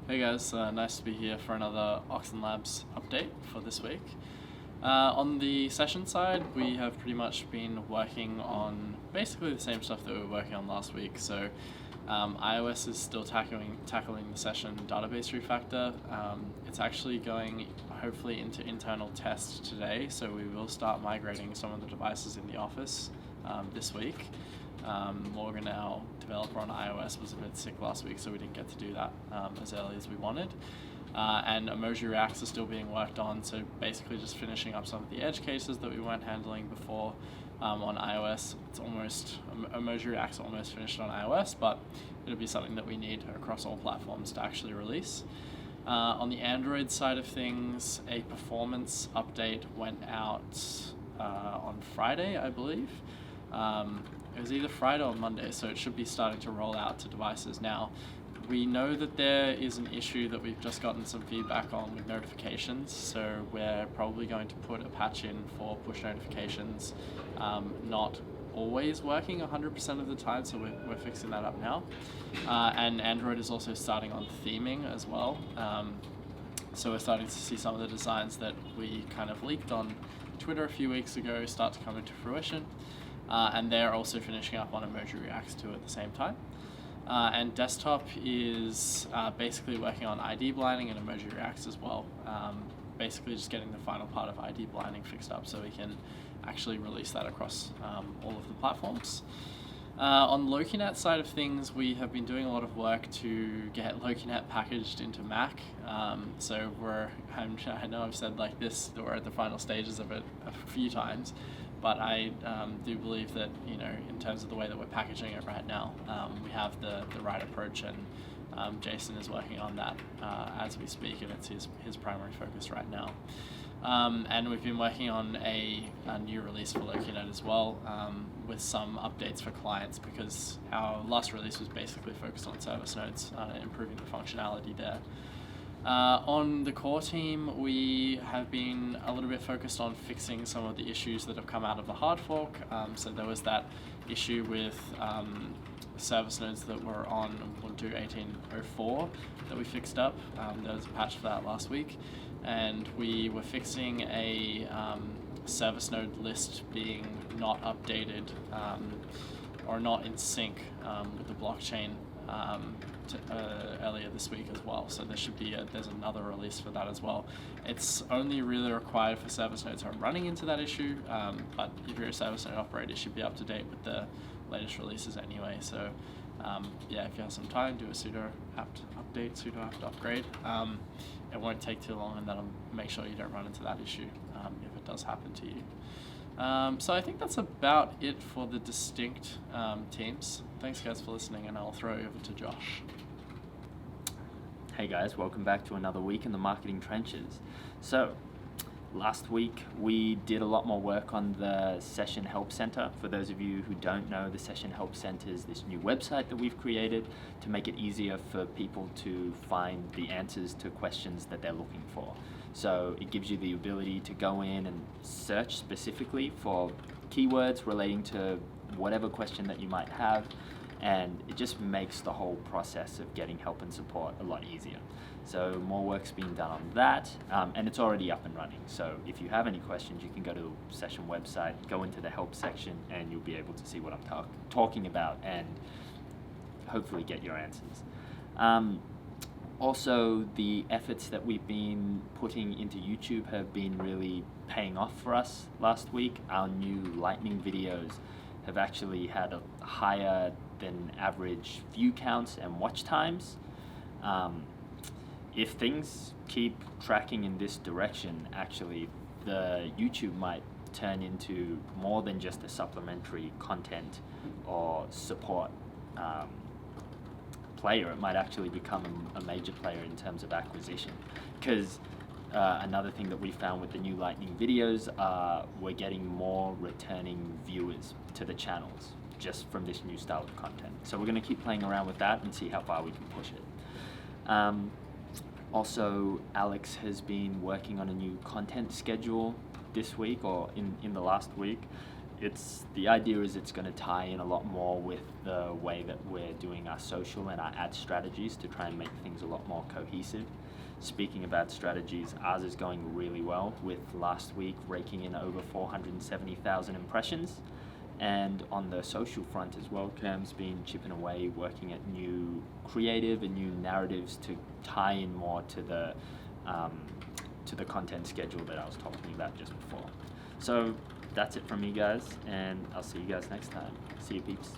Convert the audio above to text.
Hey guys, nice to be here for another Oxen Labs update for this week. On the session side, we have pretty much been working on basically the same stuff that we were working on last week. So iOS is still tackling the session database refactor. It's actually going hopefully into internal test today, so we will start migrating some of the devices in the office this week. Morgan, our developer on iOS, was a bit sick last week, so we didn't get to do that as early as we wanted. And Emoji Reacts are still being worked on, so basically just finishing up some of the edge cases that we weren't handling before on iOS. Emoji Reacts are almost finished on iOS, but it'll be something that we need across all platforms to actually release. On the Android side of things, a performance update went out on Friday, I believe. It was either Friday or Monday, so it should be starting to roll out to devices now. We know that there is an issue that we've just gotten some feedback on with notifications, so we're probably going to put a patch in for push notifications, not always working 100% of the time, so we're fixing that up now. And Android is also starting on theming as well. So we're starting to see some of the designs that we kind of leaked on Twitter a few weeks ago start to come into fruition. And they're also finishing up on Emoji Reacts too at the same time. And desktop is basically working on ID blinding and Emoji Reacts as well. Basically just getting the final part of ID blinding fixed up so we can actually release that across all of the platforms. On LokiNet side of things, we have been doing a lot of work to get LokiNet packaged into Mac. So I know I've said like this, that we're at the final stages of it a few times, but I do believe that, in terms of the way that we're packaging it right now, we have the right approach, and Jason is working on that as we speak, and it's his primary focus right now. And we've been working on a new release for LokiNet as well, with some updates for clients, because our last release was basically focused on service nodes, improving the functionality there. On the core team, we have been a little bit focused on fixing some of the issues that have come out of the hard fork. So there was that issue with service nodes that were on Ubuntu 18.04 that we fixed up. There was a patch for that last week, and we were fixing a service node list being not updated or not in sync with the blockchain earlier this week as well. So there's another release for that as well. It's only really required for service nodes who are running into that issue, but if you're a service node operator, you should be up to date with the latest releases anyway. So if you have some time, do a sudo apt update, sudo apt upgrade. It won't take too long, and that'll make sure you don't run into that issue if it does happen to you. So I think that's about it for the distinct teams. Thanks guys for listening, and I'll throw it over to Josh. Hey guys, welcome back to another week in the marketing trenches. So, last week we did a lot more work on the Session Help Center. For those of you who don't know, the Session Help Center is this new website that we've created to make it easier for people to find the answers to questions that they're looking for. So it gives you the ability to go in and search specifically for keywords relating to whatever question that you might have, and it just makes the whole process of getting help and support a lot easier. So more work's being done on that, and it's already up and running. So if you have any questions, you can go to the Session website, go into the help section, and you'll be able to see what I'm talking about and hopefully get your answers. Also, the efforts that we've been putting into YouTube have been really paying off for us last week. Our new Lightning videos have actually had a higher than average view counts and watch times. If things keep tracking in this direction, actually, the YouTube might turn into more than just a supplementary content or support player. It might actually become a major player in terms of acquisition, because another thing that we found with the new Lightning videos, we're getting more returning viewers to the channels just from this new style of content. So we're going to keep playing around with that and see how far we can push it. Also, Alex has been working on a new content schedule this week, or in the last week, the idea is it's going to tie in a lot more with the way that we're doing our social and our ad strategies to try and make things a lot more cohesive. Speaking of ad strategies, ours is going really well, with last week raking in over 470,000 impressions. And on the social front as well, Cam's been chipping away, working at new creative and new narratives to tie in more to the content schedule that I was talking about just before. So that's it from me, guys, and I'll see you guys next time. See you, peeps.